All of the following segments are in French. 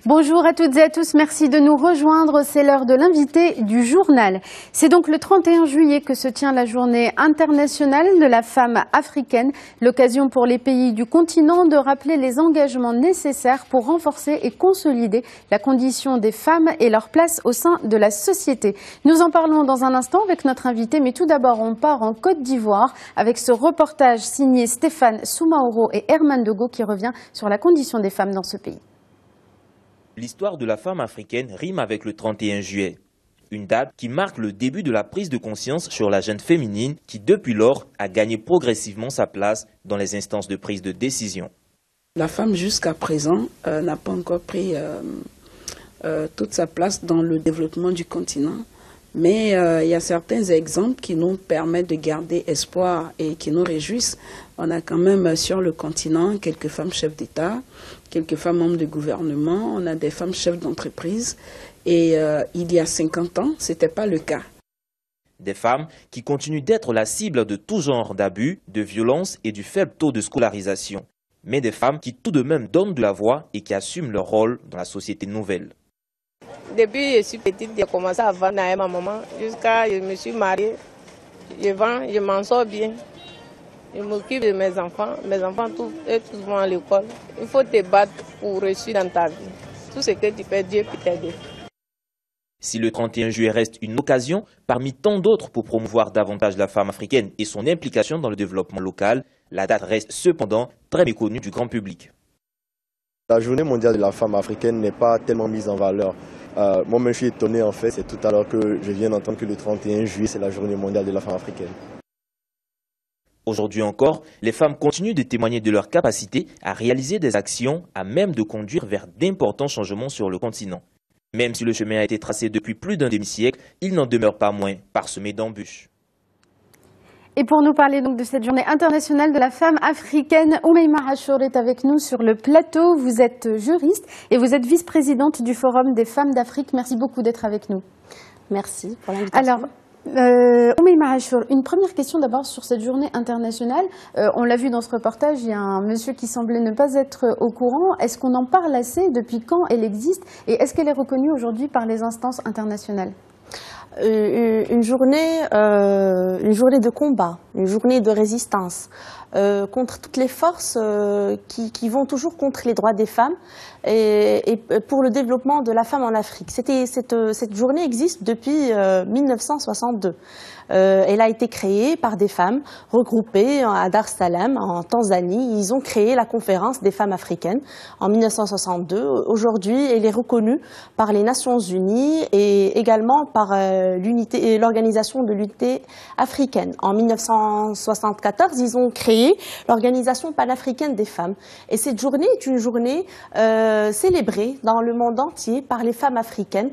Bonjour à toutes et à tous, merci de nous rejoindre, c'est l'heure de l'invité du journal. C'est donc le 31 juillet que se tient la journée internationale de la femme africaine, l'occasion pour les pays du continent de rappeler les engagements nécessaires pour renforcer et consolider la condition des femmes et leur place au sein de la société. Nous en parlons dans un instant avec notre invité, mais tout d'abord on part en Côte d'Ivoire avec ce reportage signé Stéphane Soumaoro et Herman Dogo qui revient sur la condition des femmes dans ce pays. L'histoire de la femme africaine rime avec le 31 juillet. Une date qui marque le début de la prise de conscience sur la jeune féminine qui, depuis lors, a gagné progressivement sa place dans les instances de prise de décision. La femme, jusqu'à présent, n'a pas encore pris toute sa place dans le développement du continent. Mais il y a certains exemples qui nous permettent de garder espoir et qui nous réjouissent. On a quand même sur le continent quelques femmes chefs d'État, quelques femmes membres de gouvernement, on a des femmes chefs d'entreprise. Et il y a 50 ans, ce n'était pas le cas. Des femmes qui continuent d'être la cible de tout genre d'abus, de violences et du faible taux de scolarisation. Mais des femmes qui tout de même donnent de la voix et qui assument leur rôle dans la société nouvelle. Depuis que je suis petite, j'ai commencé à vendre avec ma maman jusqu'à ce que je me suis mariée. Je vends, je m'en sors bien. Je m'occupe de mes enfants tous vont à l'école. Il faut te battre pour réussir dans ta vie. Tout ce que tu fais, Dieu peut t'aider. Si le 31 juillet reste une occasion, parmi tant d'autres pour promouvoir davantage la femme africaine et son implication dans le développement local, la date reste cependant très méconnue du grand public. La journée mondiale de la femme africaine n'est pas tellement mise en valeur. Moi-même, je suis étonné, en fait, c'est tout à l'heure que je viens d'entendre que le 31 juillet, c'est la journée mondiale de la femme africaine. Aujourd'hui encore, les femmes continuent de témoigner de leur capacité à réaliser des actions à même de conduire vers d'importants changements sur le continent. Même si le chemin a été tracé depuis plus d'un demi-siècle, il n'en demeure pas moins parsemé d'embûches. Et pour nous parler donc de cette journée internationale de la femme africaine, Oumeima Achour est avec nous sur le plateau. Vous êtes juriste et vous êtes vice-présidente du Forum des femmes d'Afrique. Merci beaucoup d'être avec nous. Merci pour l'invitation. Alors, Oumeima Achour, une première question d'abord sur cette journée internationale. On l'a vu dans ce reportage, il y a un monsieur qui semblait ne pas être au courant. Est-ce qu'on en parle assez? Depuis quand elle existe? Et est-ce qu'elle est reconnue aujourd'hui par les instances internationales? Une journée de combat, une journée de résistance contre toutes les forces qui vont toujours contre les droits des femmes et pour le développement de la femme en Afrique. Cette journée existe depuis 1962. Elle a été créée par des femmes regroupées à Dar es Salaam, en Tanzanie. Ils ont créé la conférence des femmes africaines en 1962. Aujourd'hui, elle est reconnue par les Nations Unies et également par l'Organisation de l'unité africaine. En 1974, ils ont créé l'Organisation panafricaine des femmes. Et cette journée est une journée célébrée dans le monde entier par les femmes africaines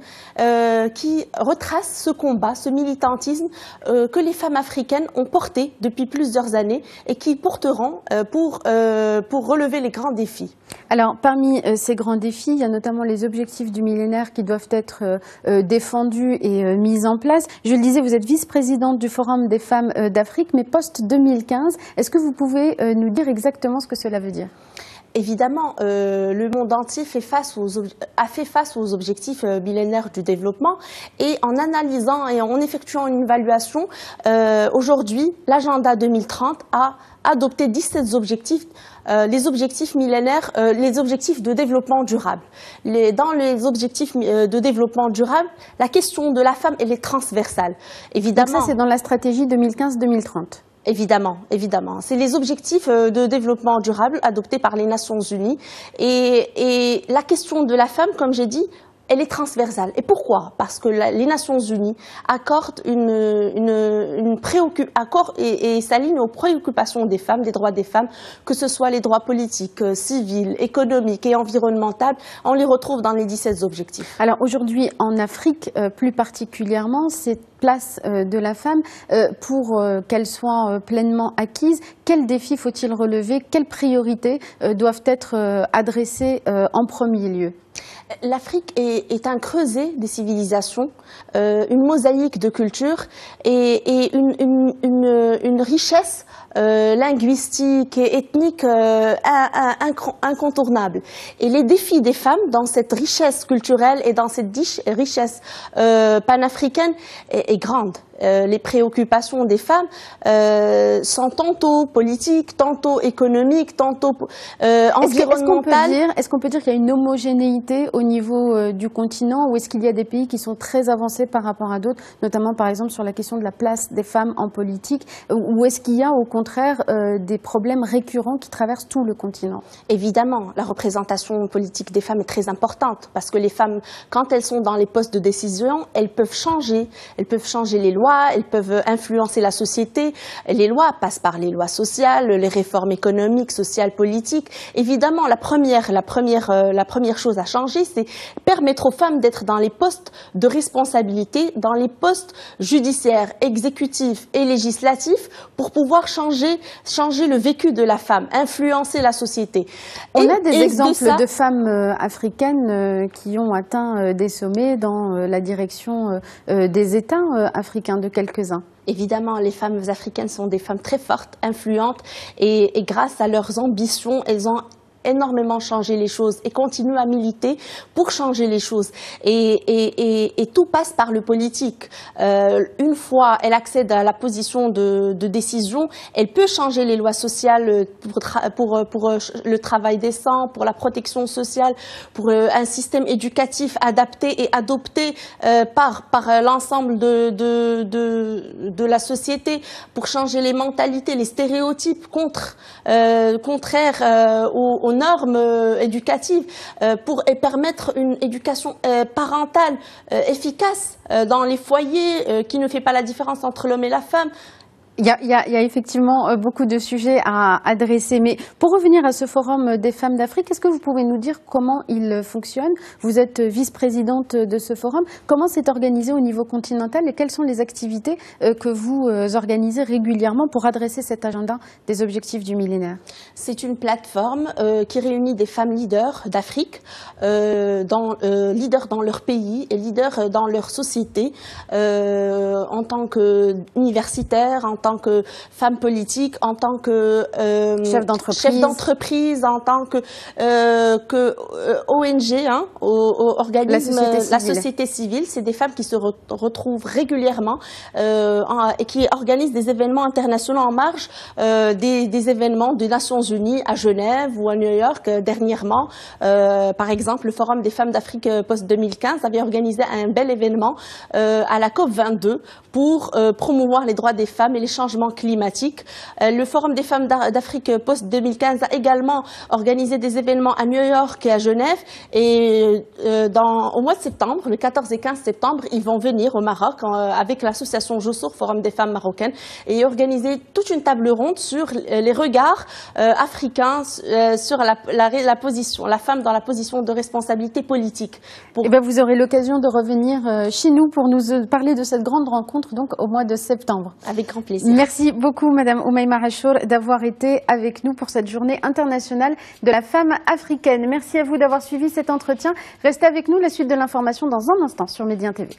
qui retracent ce combat, ce militantisme que les femmes africaines ont porté depuis plusieurs années et qui porteront pour relever les grands défis. Alors, parmi ces grands défis, il y a notamment les objectifs du millénaire qui doivent être défendus et mis en place. Je le disais, vous êtes vice-présidente du Forum des femmes d'Afrique, mais post-2015. Est-ce que vous pouvez nous dire exactement ce que cela veut dire ? Évidemment, le monde entier a fait face aux objectifs millénaires du développement et en analysant et en effectuant une évaluation, aujourd'hui, l'agenda 2030 a adopté 17 objectifs, les objectifs millénaires, les objectifs de développement durable. Dans les objectifs de développement durable, la question de la femme, elle est transversale. Évidemment. Donc ça, c'est dans la stratégie 2015-2030. Évidemment, évidemment. C'est les objectifs de développement durable adoptés par les Nations Unies. Et la question de la femme, comme j'ai dit, elle est transversale. Et pourquoi? Parce que les Nations Unies accordent et s'alignent aux préoccupations des femmes, des droits des femmes, que ce soit les droits politiques, civils, économiques et environnementaux. On les retrouve dans les 17 objectifs. Alors aujourd'hui, en Afrique, plus particulièrement, cette place de la femme, pour qu'elle soit pleinement acquise, quels défis faut-il relever? Quelles priorités doivent être adressées en premier lieu? L'Afrique est un creuset des civilisations, une mosaïque de cultures et une richesse linguistique et ethnique incontournable. Et les défis des femmes dans cette richesse culturelle et dans cette richesse panafricaine est grande. Les préoccupations des femmes sont tantôt politiques, tantôt économiques, tantôt environnementales. Est-ce qu'on peut dire qu'il y a une homogénéité au niveau du continent, ou est-ce qu'il y a des pays qui sont très avancés par rapport à d'autres, notamment par exemple sur la question de la place des femmes en politique, ou est-ce qu'il y a au contraire des problèmes récurrents qui traversent tout le continent? Évidemment, la représentation politique des femmes est très importante, parce que les femmes, quand elles sont dans les postes de décision, elles peuvent changer les lois, elles peuvent influencer la société. Les lois passent par les lois sociales, les réformes économiques, sociales, politiques. Évidemment, la première chose à changer, c'est permettre aux femmes d'être dans les postes de responsabilité, dans les postes judiciaires, exécutifs et législatifs, pour pouvoir changer le vécu de la femme, influencer la société. On a des exemples de femmes africaines qui ont atteint des sommets dans la direction des États africains, de quelques-uns. Évidemment, les femmes africaines sont des femmes très fortes, influentes, et grâce à leurs ambitions, elles ont énormément changé les choses et continuent à militer pour changer les choses. Et tout passe par le politique. Une fois elle accède à la position de décision, elle peut changer les lois sociales pour le travail décent, pour la protection sociale, pour un système éducatif adapté et adopté par l'ensemble de la société, pour changer les mentalités, les stéréotypes contraires aux normes éducatives, et permettre une éducation parentale efficace dans les foyers, qui ne fait pas la différence entre l'homme et la femme. Il y a effectivement beaucoup de sujets à adresser, mais pour revenir à ce forum des femmes d'Afrique, est-ce que vous pouvez nous dire comment il fonctionne? Vous êtes vice-présidente de ce forum. Comment c'est organisé au niveau continental et quelles sont les activités que vous organisez régulièrement pour adresser cet agenda des objectifs du millénaire? C'est une plateforme qui réunit des femmes leaders d'Afrique, leaders dans leur pays et leaders dans leur société, en tant qu'universitaires, en tant que femme politique, en tant que chef d'entreprise, en tant que ONG, organisme, la société civile. C'est des femmes qui se retrouvent régulièrement et qui organisent des événements internationaux en marge des événements des Nations Unies à Genève ou à New York dernièrement. Par exemple, le Forum des femmes d'Afrique post-2015 avait organisé un bel événement à la COP22 pour promouvoir les droits des femmes et les changements climatiques. Le Forum des femmes d'Afrique post-2015 a également organisé des événements à New York et à Genève. Et au mois de septembre, le 14 et 15 septembre, ils vont venir au Maroc avec l'association Joussour, Forum des femmes marocaines, et organiser toute une table ronde sur les regards africains sur la position, la femme dans la position de responsabilité politique. Vous aurez l'occasion de revenir chez nous pour nous parler de cette grande rencontre donc au mois de septembre. Avec grand plaisir. Merci beaucoup Madame Oumaima Achour d'avoir été avec nous pour cette journée internationale de la femme africaine. Merci à vous d'avoir suivi cet entretien. Restez avec nous, la suite de l'information dans un instant sur Médien TV.